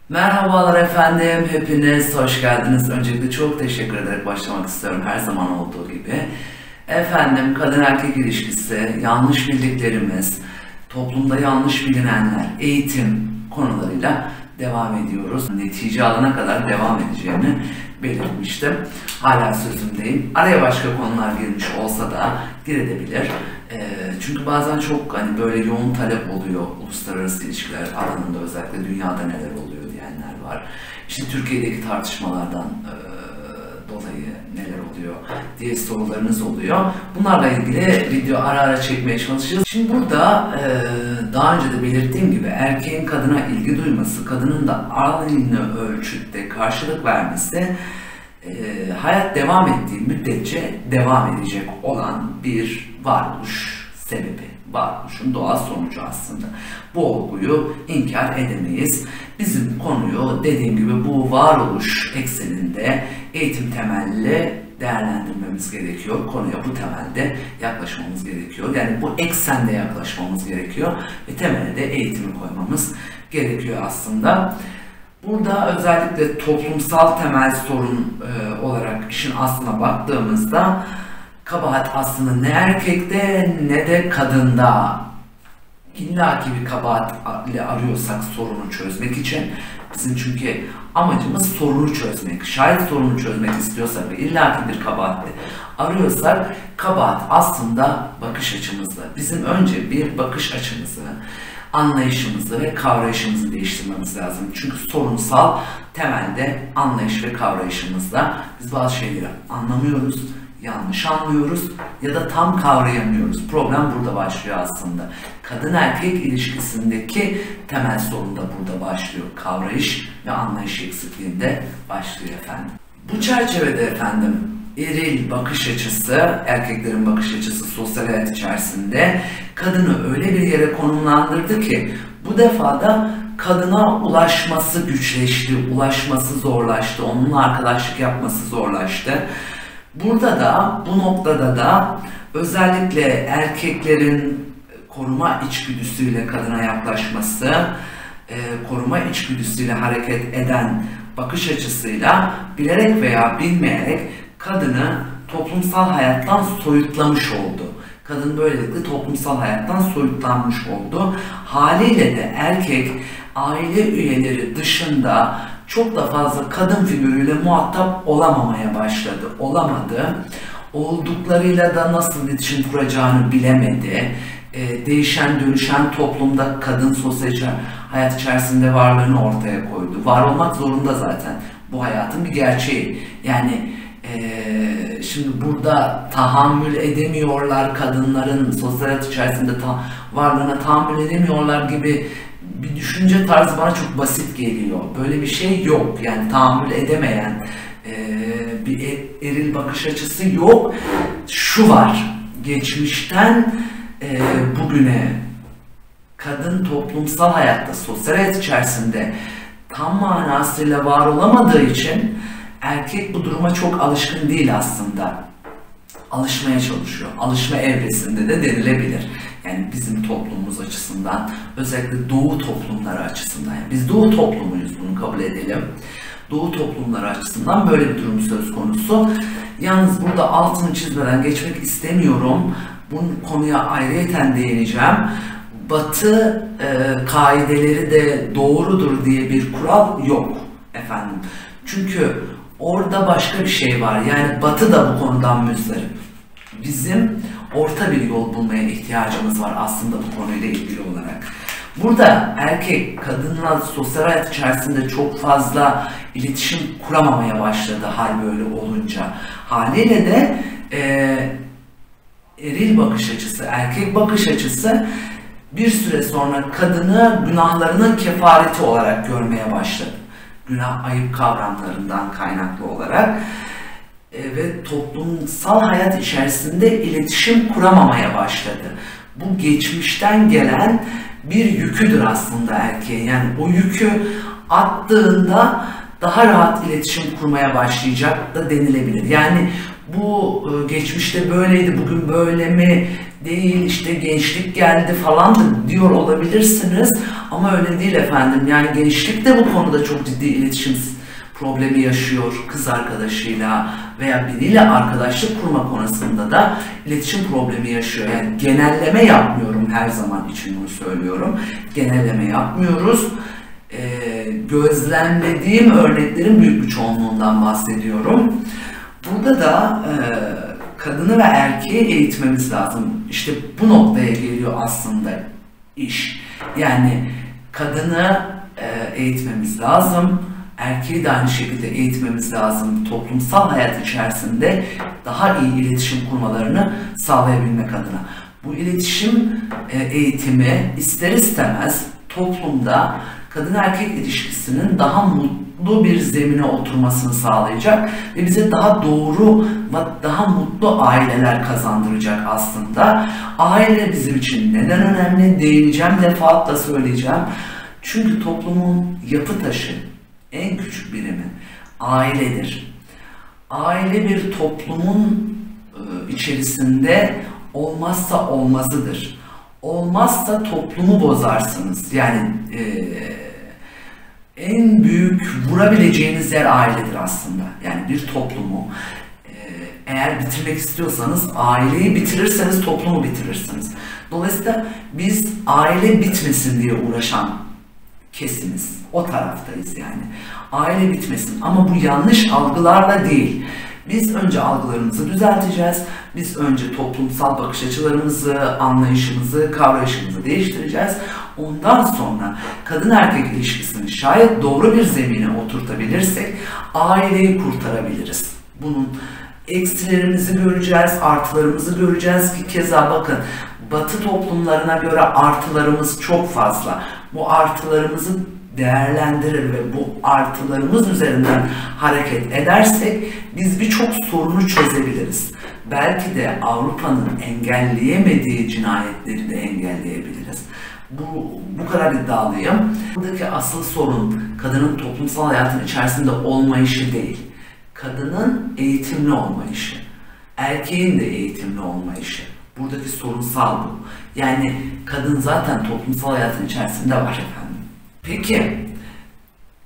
Merhabalar efendim, hepiniz hoş geldiniz. Öncelikle çok teşekkür ederek başlamak istiyorum her zaman olduğu gibi. Efendim, kadın erkek ilişkisi, yanlış bildiklerimiz, toplumda yanlış bilinenler, eğitim konularıyla devam ediyoruz. Netice alana kadar devam edeceğimi belirtmiştim. Hala sözümdeyim. Araya başka konular girmiş olsa da girebilir. Çünkü bazen çok böyle yoğun talep oluyor uluslararası ilişkiler alanında, özellikle dünyada neler oluyor diyenler var. İşte Türkiye'deki tartışmalardan dolayı neler oluyor diye sorularınız oluyor. Bunlarla ilgili video ara ara çekmeye çalışacağız. Şimdi burada daha önce de belirttiğim gibi erkeğin kadına ilgi duyması, kadının da aynı ölçütte karşılık vermesi hayat devam ettiği müddetçe devam edecek olan bir varoluş sebebi. Varoluşun doğal sonucu aslında. Bu olguyu inkar edemeyiz. Bizim konuyu dediğim gibi bu varoluş ekseninde eğitim temelli değerlendirmemiz gerekiyor. Konuya bu temelde yaklaşmamız gerekiyor. Yani bu eksende yaklaşmamız gerekiyor ve temele de eğitimi koymamız gerekiyor aslında. Burada özellikle toplumsal temel sorun olarak işin aslına baktığımızda kabahat aslında ne erkekte ne de kadında. İlla ki bir kabahat ile arıyorsak sorunu çözmek için, bizim çünkü amacımız sorunu çözmek. Şayet sorunu çözmek istiyorsak ve illa ki bir kabahatle arıyorsak, kabahat aslında bakış açımızda. Bizim önce bir bakış açımızı, anlayışımızı ve kavrayışımızı değiştirmemiz lazım. Çünkü sorunsal temelde anlayış ve kavrayışımızda biz bazı şeyleri anlamıyoruz, yanlış anlıyoruz ya da tam kavrayamıyoruz. Problem burada başlıyor aslında. Kadın erkek ilişkisindeki temel sorun da burada başlıyor. Kavrayış ve anlayış eksikliğinde başlıyor efendim. Bu çerçevede efendim eril bakış açısı, erkeklerin bakış açısı sosyal hayat içerisinde kadını öyle bir yere konumlandırdı ki bu defa da kadına ulaşması güçleşti, ulaşması zorlaştı, onunla arkadaşlık yapması zorlaştı. Burada da, bu noktada da özellikle erkeklerin koruma içgüdüsüyle kadına yaklaşması, koruma içgüdüsüyle hareket eden bakış açısıyla bilerek veya bilmeyerek kadını toplumsal hayattan soyutlamış oldu. Kadın böylelikle toplumsal hayattan soyutlanmış oldu. Haliyle de erkek aile üyeleri dışında çok da fazla kadın figürüyle muhatap olamamaya başladı. Olamadı. Olduklarıyla da nasıl iletişim kuracağını bilemedi. Değişen dönüşen toplumda kadın sosyal hayat içerisinde varlığını ortaya koydu. Var olmak zorunda zaten. Bu hayatın bir gerçeği. Yani şimdi burada tahammül edemiyorlar, kadınların sosyal hayat içerisinde varlığına tahammül edemiyorlar gibi bir düşünce tarzı bana çok basit geliyor. Böyle bir şey yok. Yani tahammül edemeyen bir eril bakış açısı yok. Şu var, geçmişten bugüne kadın toplumsal hayatta, sosyal hayat içerisinde tam manasıyla var olamadığı için erkek bu duruma çok alışkın değil aslında. Alışmaya çalışıyor. Alışma evresinde de denilebilir. Yani bizim toplumumuz açısından, özellikle Doğu toplumları açısından, yani biz Doğu toplumuyuz, bunu kabul edelim. Doğu toplumları açısından böyle bir durum söz konusu. Yalnız burada altını çizmeden geçmek istemiyorum. Bu konuya ayrıyeten değineceğim. Batı kaideleri de doğrudur diye bir kural yok efendim. Çünkü orada başka bir şey var. Yani Batı da bu konudan müzdarip. Bizim orta bir yol bulmaya ihtiyacımız var aslında bu konuyla ilgili olarak. Burada erkek kadınla sosyal hayat içerisinde çok fazla iletişim kuramamaya başladı hal böyle olunca. Haliyle de eril bakış açısı, erkek bakış açısı bir süre sonra kadını günahlarının kefareti olarak görmeye başladı. Günah, ayıp kavramlarından kaynaklı olarak ve toplumsal hayat içerisinde iletişim kuramamaya başladı. Bu geçmişten gelen bir yüküdür aslında erkeğe. Yani o yükü attığında daha rahat iletişim kurmaya başlayacak da denilebilir. Yani bu geçmişte böyleydi, bugün böyle mi değil, işte gençlik geldi falan da diyor olabilirsiniz. Ama öyle değil efendim. Yani gençlik de bu konuda çok ciddi iletişim problemi yaşıyor kız arkadaşıyla veya biriyle arkadaşlık kurma konusunda da iletişim problemi yaşıyor. Yani genelleme yapmıyorum, her zaman için bunu söylüyorum. Genelleme yapmıyoruz. Gözlemlediğim örneklerin büyük bir çoğunluğundan bahsediyorum. Burada da kadını ve erkeği eğitmemiz lazım. İşte bu noktaya geliyor aslında iş. Yani kadını eğitmemiz lazım. Erkeği de aynı şekilde eğitmemiz lazım. Toplumsal hayat içerisinde daha iyi iletişim kurmalarını sağlayabilmek adına. Bu iletişim eğitimi ister istemez toplumda kadın erkek ilişkisinin daha mutlu bir zemine oturmasını sağlayacak ve bize daha doğru ve daha mutlu aileler kazandıracak aslında. Aile bizim için neden önemli? Değineceğim, defaatle söyleyeceğim. Çünkü toplumun yapı taşı, en küçük birimi ailedir. Aile bir toplumun içerisinde olmazsa olmazıdır. Olmazsa toplumu bozarsınız. Yani en büyük vurabileceğiniz yer ailedir aslında. Yani bir toplumu eğer bitirmek istiyorsanız aileyi bitirirseniz toplumu bitirirsiniz. Dolayısıyla biz aile bitmesin diye uğraşan kesimiz. O taraftayız yani. Aile bitmesin ama bu yanlış algılarla değil. Biz önce algılarımızı düzelteceğiz. Biz önce toplumsal bakış açılarımızı, anlayışımızı, kavrayışımızı değiştireceğiz. Ondan sonra kadın erkek ilişkisini şayet doğru bir zemine oturtabilirsek aileyi kurtarabiliriz. Bunun eksilerimizi göreceğiz, artılarımızı göreceğiz ki keza bakın Batı toplumlarına göre artılarımız çok fazla. Bu artılarımızı değerlendirir ve bu artılarımız üzerinden hareket edersek biz birçok sorunu çözebiliriz. Belki de Avrupa'nın engelleyemediği cinayetleri de engelleyebiliriz. Bu kadar iddialıyım. Buradaki asıl sorun kadının toplumsal hayatın içerisinde olmayışı değil. Kadının eğitimli olmayışı. Erkeğin de eğitimli olmayışı. Buradaki sorunsal bu. Yani kadın zaten toplumsal hayatın içerisinde var efendim. Peki,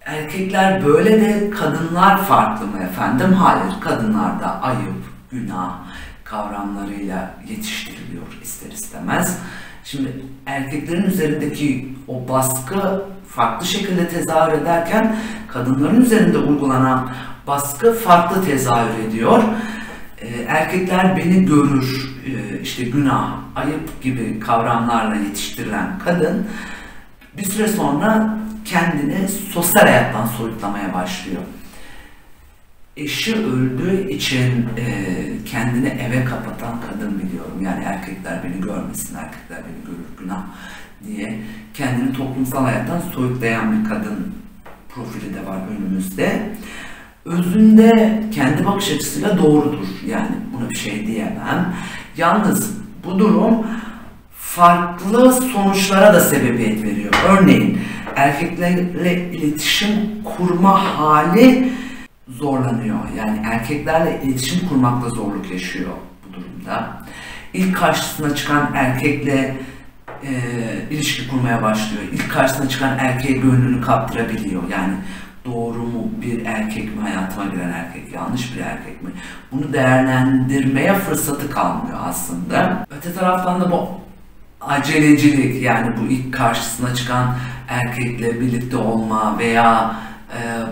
erkekler böyle de kadınlar farklı mı efendim? Hayır, kadınlar da ayıp, günah kavramlarıyla yetiştiriliyor ister istemez. Şimdi erkeklerin üzerindeki o baskı farklı şekilde tezahür ederken kadınların üzerinde uygulanan baskı farklı tezahür ediyor. Erkekler beni görür, işte günah, ayıp gibi kavramlarla yetiştirilen kadın bir süre sonra kendini sosyal hayattan soyutlamaya başlıyor. Eşi öldüğü için kendini eve kapatan kadın biliyorum. Yani erkekler beni görmesin, erkekler beni görür, günah diye kendini toplumsal hayattan soyutlayan bir kadın profili de var önümüzde. Özünde kendi bakış açısıyla doğrudur. Yani buna bir şey diyemem. Yalnız bu durum farklı sonuçlara da sebebiyet veriyor. Örneğin erkeklerle iletişim kurma hali zorlanıyor. Yani erkeklerle iletişim kurmakta zorluk yaşıyor bu durumda. İlk karşısına çıkan erkekle ilişki kurmaya başlıyor. İlk karşısına çıkan erkeğe gönlünü kaptırabiliyor. Yani doğru mu bir erkek mi, hayatıma giren erkek, yanlış bir erkek mi? Bunu değerlendirmeye fırsatı kalmıyor aslında. Öte taraftan da bu acelecilik, yani bu ilk karşısına çıkan erkekle birlikte olma veya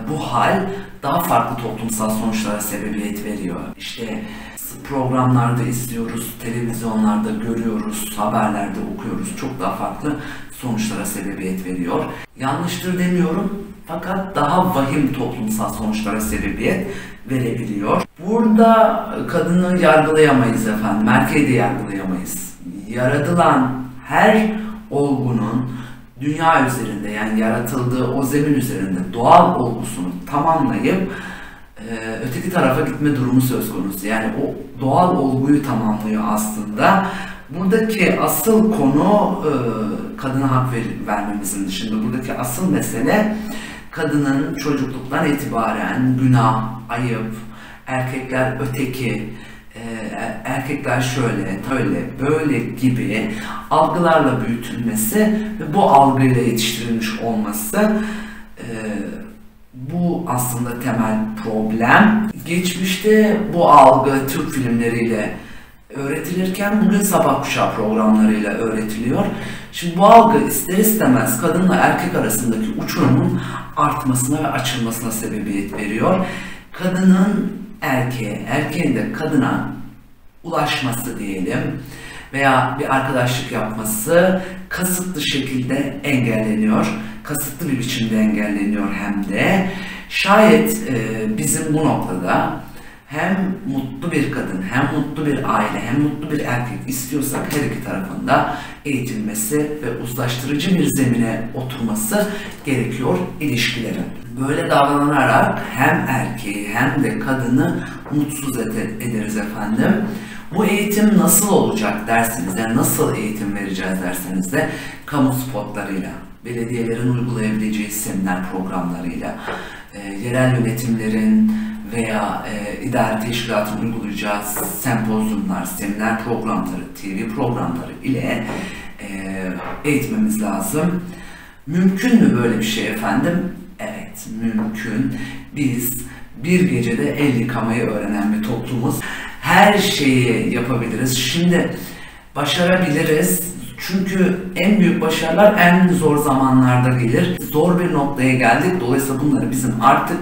bu hal daha farklı toplumsal sonuçlara sebebiyet veriyor. İşte programlarda izliyoruz, televizyonlarda görüyoruz, haberlerde okuyoruz. Çok daha farklı sonuçlara sebebiyet veriyor. Yanlıştır demiyorum fakat daha vahim toplumsal sonuçlara sebebiyet verebiliyor. Burada kadını yargılayamayız efendim, erkeği de yargılayamayız. Yaratılan her olgunun dünya üzerinde, yani yaratıldığı o zemin üzerinde doğal olgusunu tamamlayıp öteki tarafa gitme durumu söz konusu. Yani o doğal olguyu tamamlıyor aslında. Buradaki asıl konu kadına hak vermemizin dışında buradaki asıl mesele kadının çocukluktan itibaren günah, ayıp, erkekler öteki, erkekler şöyle, böyle, böyle gibi algılarla büyütülmesi ve bu algıyla yetiştirilmiş olması bu aslında temel problem. Geçmişte bu algı Türk filmleriyle öğretilirken bugün sabah kuşağı programlarıyla öğretiliyor. Şimdi bu algı ister istemez kadınla erkek arasındaki uçurumun artmasına ve açılmasına sebebiyet veriyor. Kadının erkeğe, erkeğin de kadına ulaşması diyelim veya bir arkadaşlık yapması kasıtlı şekilde engelleniyor. Kasıtlı bir biçimde engelleniyor hem de. Şayet bizim bu noktada hem mutlu bir kadın, hem mutlu bir aile, hem mutlu bir erkek istiyorsak her iki tarafında eğitilmesi ve uzlaştırıcı bir zemine oturması gerekiyor ilişkilerin. Böyle davranarak hem erkeği hem de kadını mutsuz ederiz efendim. Bu eğitim nasıl olacak derseniz, yani nasıl eğitim vereceğiz derseniz de kamu spotlarıyla, belediyelerin uygulayabileceği seminer programlarıyla, yerel yönetimlerin veya idari teşkilatın uygulayacağı sempozyumlar, seminer programları, TV programları ile eğitmemiz lazım. Mümkün mü böyle bir şey efendim? Evet, mümkün. Biz bir gecede el yıkamayı öğrenen bir toplumuz. Her şeyi yapabiliriz. Şimdi başarabiliriz. Çünkü en büyük başarılar en zor zamanlarda gelir. Zor bir noktaya geldik. Dolayısıyla bunları bizim artık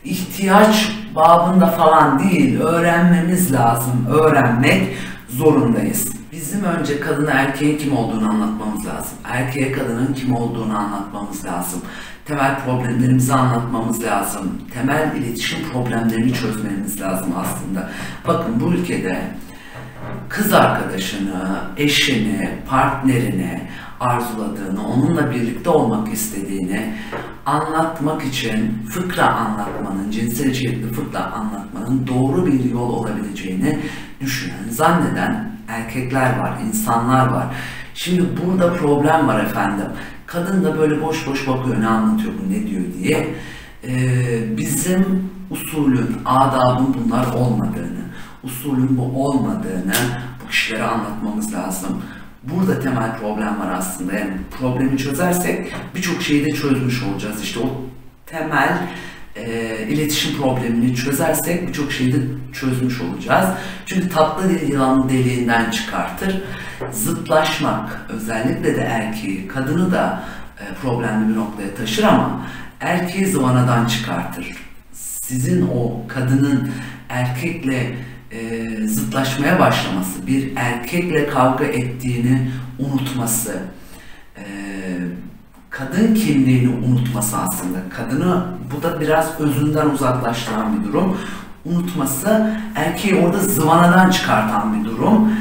ihtiyaç babında falan değil, öğrenmemiz lazım. Öğrenmek zorundayız. Bizim önce kadına erkeğin kim olduğunu anlatmamız lazım. Erkeğe kadının kim olduğunu anlatmamız lazım. Temel problemlerimizi anlatmamız lazım. Temel iletişim problemlerini çözmemiz lazım aslında. Bakın bu ülkede kız arkadaşını, eşini, partnerini arzuladığını, onunla birlikte olmak istediğini anlatmak için fıkra anlatmanın, cinsel içerikli fıkra anlatmanın doğru bir yol olabileceğini düşünen, zanneden erkekler var, insanlar var. Şimdi burada problem var efendim. Kadın da böyle boş boş bakıyor, ne anlatıyor bu, ne diyor diye. Bizim usulün, adabın bunlar olmadığını, usulün bu olmadığını bu kişilere anlatmamız lazım. Burada temel problem var aslında. Yani problemi çözersek birçok şeyi de çözmüş olacağız. İşte o temel iletişim problemini çözersek birçok şeyi de çözmüş olacağız. Çünkü tatlı dil yılanı deliğinden çıkartır. Zıtlaşmak özellikle de erkeği, kadını da problemli bir noktaya taşır ama erkeği zıvanadan çıkartır. Sizin o kadının erkekle zıtlaşmaya başlaması, bir erkekle kavga ettiğini unutması, kadın kimliğini unutması aslında. Kadını bu da biraz özünden uzaklaştıran bir durum. Unutması, erkeği orada zıvanadan çıkartan bir durum.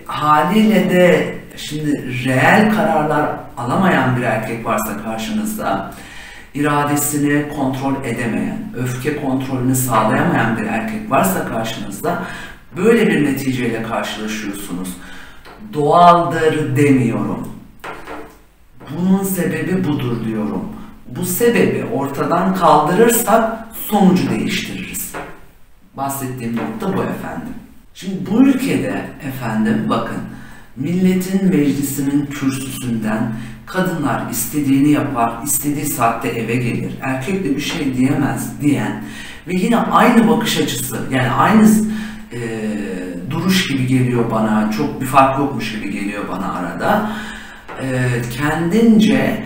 Haliyle de şimdi reel kararlar alamayan bir erkek varsa karşınızda, iradesini kontrol edemeyen, öfke kontrolünü sağlayamayan bir erkek varsa karşınızda, böyle bir neticeyle karşılaşıyorsunuz. Doğaldır demiyorum. Bunun sebebi budur diyorum. Bu sebebi ortadan kaldırırsak sonucu değiştiririz. Bahsettiğim nokta bu efendim. Şimdi bu ülkede efendim bakın, milletin meclisinin kürsüsünden kadınlar istediğini yapar, istediği saatte eve gelir, erkek de bir şey diyemez diyen ve yine aynı bakış açısı, yani aynı duruş gibi geliyor bana, çok bir fark yokmuş gibi geliyor bana arada. Kendince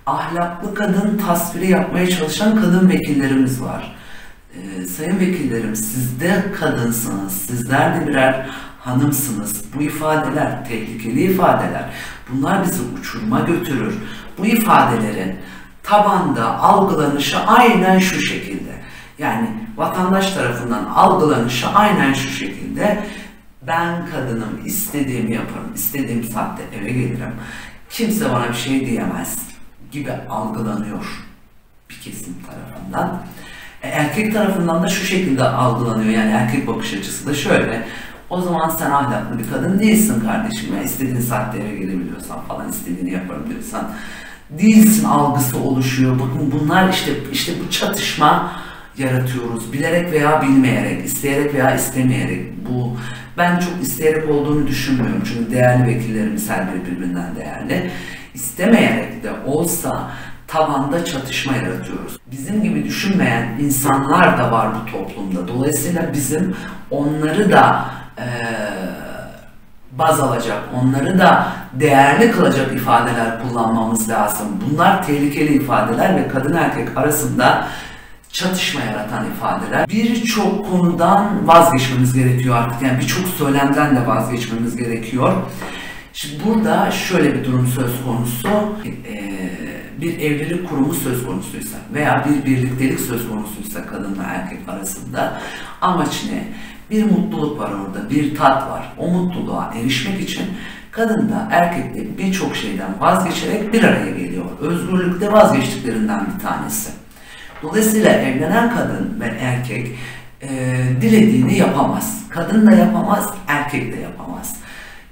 ahlaklı kadın tasviri yapmaya çalışan kadın vekillerimiz var. Sayın vekillerim, siz de kadınsınız, sizler de birer hanımsınız. Bu ifadeler tehlikeli ifadeler. Bunlar bizi uçuruma götürür. Bu ifadelerin tabanda algılanışı aynen şu şekilde. Yani vatandaş tarafından algılanışı aynen şu şekilde. Ben kadınım, istediğimi yaparım, istediğim saatte eve gelirim. Kimse bana bir şey diyemez gibi algılanıyor bir kesim tarafından. Erkek tarafından da şu şekilde algılanıyor, yani erkek bakış açısı da şöyle. O zaman sen ahlaklı bir kadın değilsin kardeşim. Ya istediğin saatte eve gelebiliyorsan falan, istediğini yaparım diyorsan değilsin algısı oluşuyor. Bakın bunlar işte bu çatışma yaratıyoruz. Bilerek veya bilmeyerek, isteyerek veya istemeyerek bu Ben çok isteyerek olduğunu düşünmüyorum. Çünkü değerli vekillerimiz her biri birbirinden değerli. İstemeyerek de olsa tavanda çatışma yaratıyoruz. Bizim gibi düşünmeyen insanlar da var bu toplumda. Dolayısıyla bizim onları da baz alacak, onları da değerli kılacak ifadeler kullanmamız lazım. Bunlar tehlikeli ifadeler ve kadın erkek arasında çatışma yaratan ifadeler. Birçok konudan vazgeçmemiz gerekiyor artık. Yani birçok söylemden de vazgeçmemiz gerekiyor. Şimdi burada şöyle bir durum söz konusu. Bir evlilik kurumu söz konusuysa veya bir birliktelik söz konusuysa kadınla erkek arasında amaç ne? Bir mutluluk var orada, bir tat var. O mutluluğa erişmek için kadın da erkek de birçok şeyden vazgeçerek bir araya geliyor. Özgürlükte vazgeçtiklerinden bir tanesi. Dolayısıyla evlenen kadın ve erkek dilediğini yapamaz. Kadın da yapamaz, erkek de yapamaz.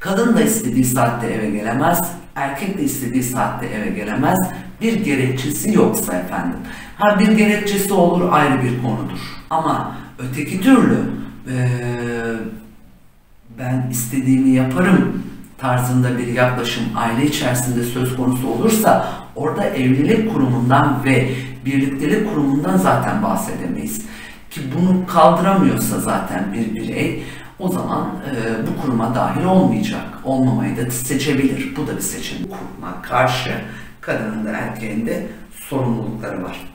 Kadın da istediği saatte eve gelemez, erkek de istediği saatte eve gelemez. Bir gerekçesi yoksa efendim. Ha bir gerekçesi olur, ayrı bir konudur. Ama öteki türlü ben istediğimi yaparım tarzında bir yaklaşım aile içerisinde söz konusu olursa orada evlilik kurumundan ve birliktelik kurumundan zaten bahsedemeyiz. Ki bunu kaldıramıyorsa zaten bir birey o zaman bu kuruma dahil olmayacak. Olmamayı da seçebilir. Bu da bir seçim. Kuruma karşı kadının da erkeğin de sorumlulukları var.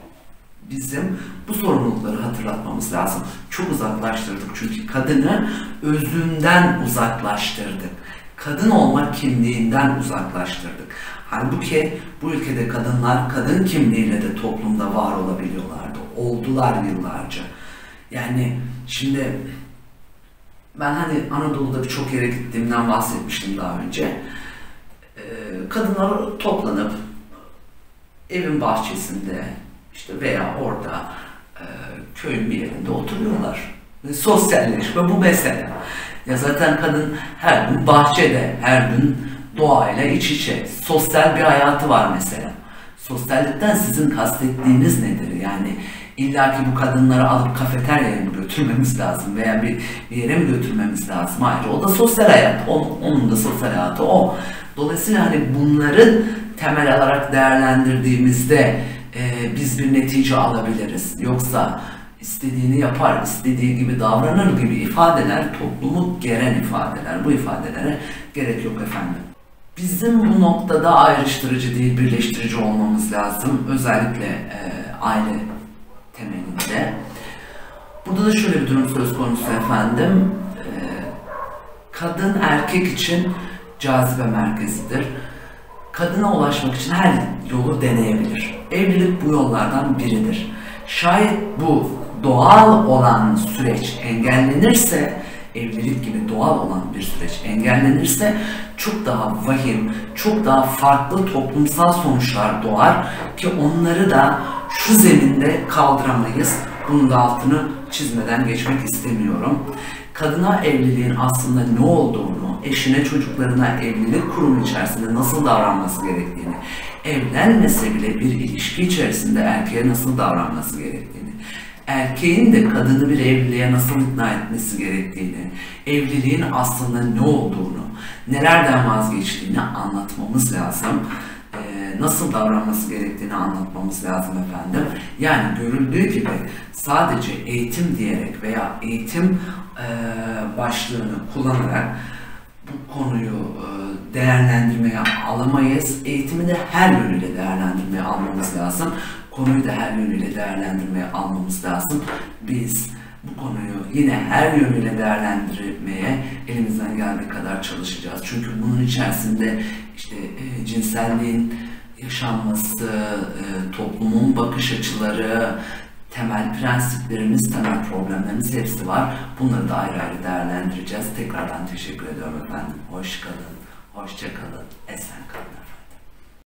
Bizim bu sorumlulukları hatırlatmamız lazım. Çok uzaklaştırdık çünkü kadını özünden uzaklaştırdık. Kadın olma kimliğinden uzaklaştırdık. Halbuki bu ülkede kadınlar kadın kimliğiyle de toplumda var olabiliyorlardı. Oldular yıllarca. Yani şimdi ben hani Anadolu'da birçok yere gittiğimden bahsetmiştim daha önce. Kadınlar toplanıp evin bahçesinde işte veya orada köyün bir yerinde oturuyorlar. Sosyalleşme bu mesele. Ya zaten kadın her gün bahçede, her gün doğayla iç içe. Sosyal bir hayatı var mesela. Sosyallikten sizin kastettiğiniz nedir? Yani illaki bu kadınları alıp kafeteryaya mı götürmemiz lazım veya bir yere mi götürmemiz lazım? Hayır, o da sosyal hayat. Onun da sosyal hayatı o. Dolayısıyla hani bunları temel alarak değerlendirdiğimizde biz bir netice alabiliriz. Yoksa istediğini yapar, istediği gibi davranır gibi ifadeler toplumu geren ifadeler. Bu ifadelere gerek yok efendim. Bizim bu noktada ayrıştırıcı değil, birleştirici olmamız lazım. Özellikle aile temelinde. Burada da şöyle bir durum söz konusu efendim. Kadın erkek için cazibe merkezidir. Kadına ulaşmak için her yolu deneyebilir. Evlilik bu yollardan biridir. Şayet bu doğal olan süreç engellenirse, evlilik gibi doğal olan bir süreç engellenirse çok daha vahim, çok daha farklı toplumsal sonuçlar doğar ki onları da şu zeminde kaldıramayız. Bunun da altını çizmeden geçmek istemiyorum. Kadına evliliğin aslında ne olduğunu, eşine, çocuklarına evlilik kurumu içerisinde nasıl davranması gerektiğini, evlenmese bile bir ilişki içerisinde erkeğe nasıl davranması gerektiğini, erkeğin de kadını bir evliliğe nasıl ikna etmesi gerektiğini, evliliğin aslında ne olduğunu, nelerden vazgeçtiğini anlatmamız lazım. Nasıl davranması gerektiğini anlatmamız lazım efendim. Yani görüldüğü gibi sadece eğitim diyerek veya eğitim başlığını kullanarak bu konuyu değerlendirmeye alamayız. Eğitimi de her yönüyle değerlendirmeye almamız lazım. Konuyu da her yönüyle değerlendirmeye almamız lazım. Biz bu konuyu yine her yönüyle değerlendirmeye elimizden geldiği kadar çalışacağız. Çünkü bunun içerisinde işte cinselliğin yaşanması, toplumun bakış açıları, temel prensiplerimiz, temel problemlerimiz hepsi var. Bunları da ayrı ayrı değerlendireceğiz. Tekrardan teşekkür ediyorum efendim. Hoş kalın, hoşça kalın, esen kalın.